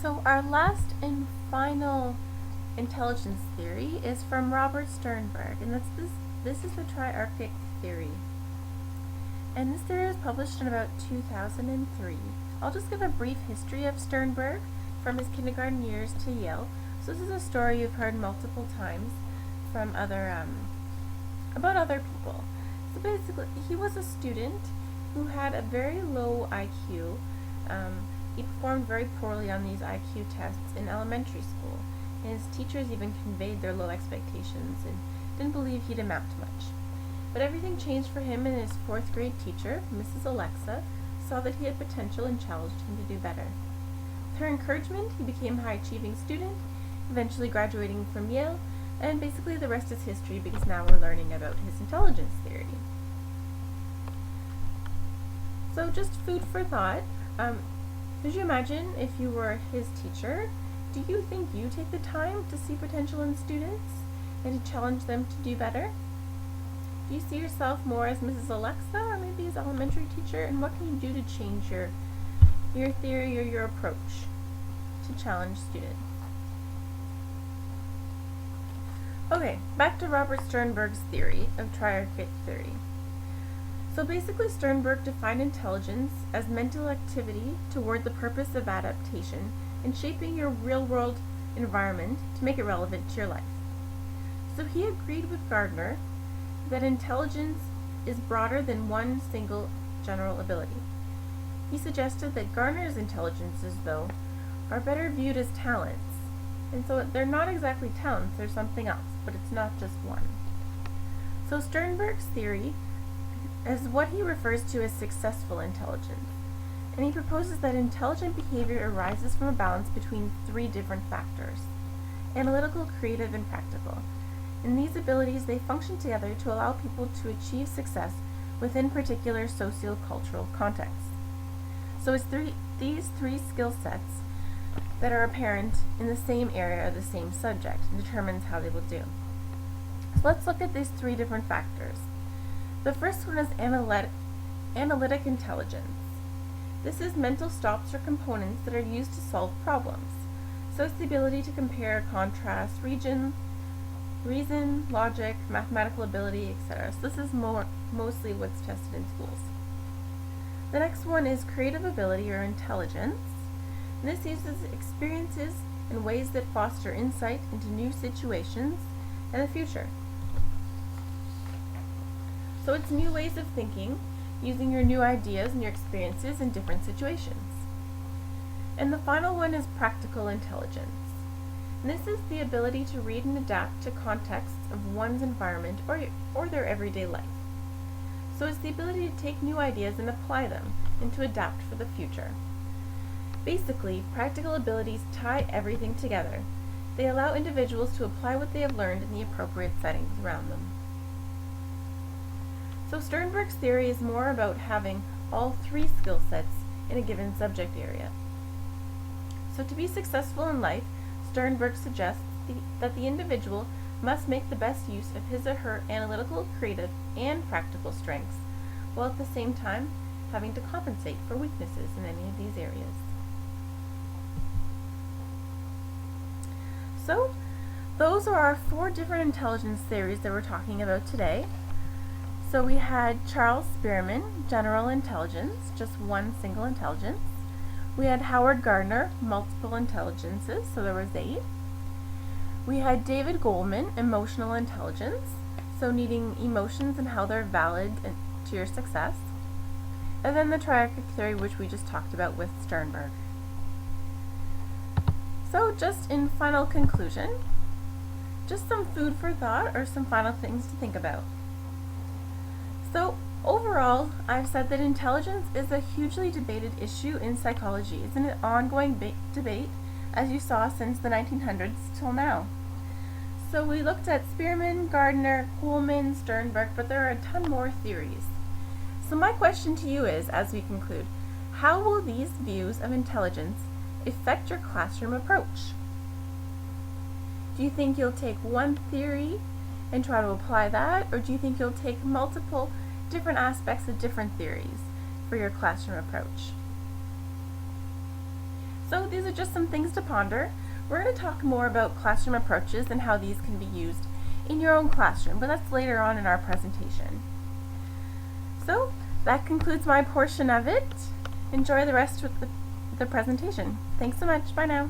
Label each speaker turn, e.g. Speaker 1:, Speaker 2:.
Speaker 1: So our last and final intelligence theory is from Robert Sternberg, and this is the triarchic theory. And this theory was published in about 2003. I'll just give a brief history of Sternberg from his kindergarten years to Yale. So this is a story you've heard multiple times from about other people. So basically, he was a student who had a very low IQ. He performed very poorly on these IQ tests in elementary school, and his teachers even conveyed their low expectations and didn't believe he'd amount to much. But everything changed for him, and his 4th grade teacher, Mrs. Alexa, saw that he had potential and challenged him to do better. With her encouragement, he became a high-achieving student, eventually graduating from Yale, and basically the rest is history because now we're learning about his intelligence theory. So just food for thought. Could you imagine if you were his teacher? Do you think you take the time to see potential in students and to challenge them to do better? Do you see yourself more as Mrs. Alexa or maybe as elementary teacher? And what can you do to change your theory or your approach to challenge students? Okay, back to Robert Sternberg's theory of triarchic theory. So basically, Sternberg defined intelligence as mental activity toward the purpose of adaptation and shaping your real-world environment to make it relevant to your life. So he agreed with Gardner that intelligence is broader than one single general ability. He suggested that Gardner's intelligences, though, are better viewed as talents. And so they're not exactly talents, they're something else, but it's not just one. So Sternberg's theory is what he refers to as successful intelligence. And he proposes that intelligent behavior arises from a balance between 3 different factors: analytical, creative, and practical. In these abilities, they function together to allow people to achieve success within particular socio-cultural contexts. So it's these 3 skill sets that are apparent in the same area or the same subject and determines how they will do. So let's look at these 3 different factors. The first one is analytic intelligence. This is mental stops or components that are used to solve problems. So it's the ability to compare, contrast, reason, logic, mathematical ability, etc. So this is mostly what's tested in schools. The next one is creative ability or intelligence. And this uses experiences in ways that foster insight into new situations and the future. So it's new ways of thinking, using your new ideas and your experiences in different situations. And the final one is practical intelligence. And this is the ability to read and adapt to contexts of one's environment or their everyday life. So it's the ability to take new ideas and apply them and to adapt for the future. Basically, practical abilities tie everything together. They allow individuals to apply what they have learned in the appropriate settings around them. So Sternberg's theory is more about having all 3 skill sets in a given subject area. So to be successful in life, Sternberg suggests that the individual must make the best use of his or her analytical, creative, and practical strengths, while at the same time having to compensate for weaknesses in any of these areas. So, those are our 4 different intelligence theories that we're talking about today. So we had Charles Spearman, general intelligence, just one single intelligence. We had Howard Gardner, multiple intelligences, so there was 8. We had David Goleman, emotional intelligence, so needing emotions and how they're valid to your success. And then the triarchic theory, which we just talked about with Sternberg. So just in final conclusion, just some food for thought or some final things to think about. So overall, I've said that intelligence is a hugely debated issue in psychology. It's an ongoing debate, as you saw, since the 1900s till now. So we looked at Spearman, Gardner, Goleman, Sternberg, but there are a ton more theories. So my question to you is, as we conclude, how will these views of intelligence affect your classroom approach? Do you think you'll take one theory and try to apply that, or do you think you'll take multiple different aspects of different theories for your classroom approach? So these are just some things to ponder. We're going to talk more about classroom approaches and how these can be used in your own classroom, but that's later on in our presentation. So that concludes my portion of it. Enjoy the rest of the presentation. Thanks so much. Bye now.